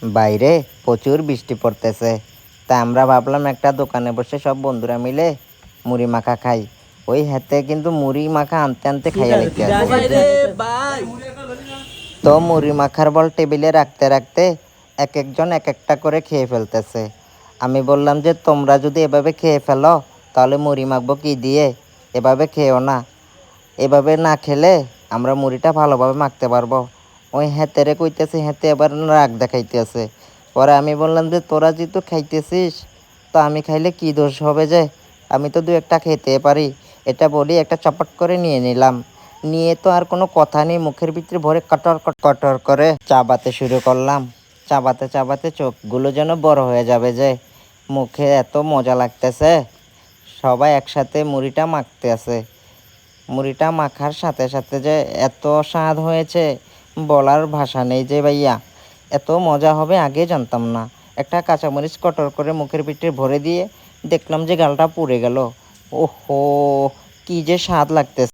বাইরে প্রচুর বৃষ্টি পড়তেছে, তা আমরা ভাবলাম একটা দোকানে বসে সব বন্ধুরা মিলে মুড়ি মাখা খাই। ওই হাতে কিন্তু মুড়ি মাখা আনতে আনতে খাইয়া লাগতে আছে। তো মুড়ি মাখার বল টেবিলে রাখতে রাখতে এক একজন এক একটা করে খেয়ে ফেলতেছে। আমি বললাম যে তোমরা যদি এভাবে খেয়ে ফেলো তাহলে মুড়ি মাখবো কি দিয়ে? এভাবে খেও না, এভাবে না খেলে আমরা মুড়িটা ভালোভাবে মাখতে পারবো। ওই হেতেরে কইতেছে, হেতে এবার রাগ দেখাইতেছে। পরে আমি বললাম যে তোরা যেহেতু খাইতেছিস তো আমি খাইলে কি দোষ হবে, যে আমি তো দু একটা খেতে পারি। এটা বলি একটা চপট করে নিয়ে নিলাম, নিয়ে তো আর কোনো কথা নেই, মুখের ভিতরে ভরে কটর কটর করে চাবাতে শুরু করলাম। চাবাতে চাবাতে চোখগুলো যেন বড় হয়ে যাবে, যে মুখে এত মজা লাগতেছে। সবাই একসাথে মুড়িটা মাখতে আছে, মুড়িটা মাখার সাথে সাথে যে এত স্বাদ হয়েছে বলার ভাষা নেই। যে ভাইয়া এত মজা হবে আগে জানতাম না। একটা কাঁচামরিচ কটর করে মুখের ভিতরে ভরে দিয়ে দেখলাম যে গালটা পুড়ে গেল। ওহো, কি যে স্বাদ লাগতেছে।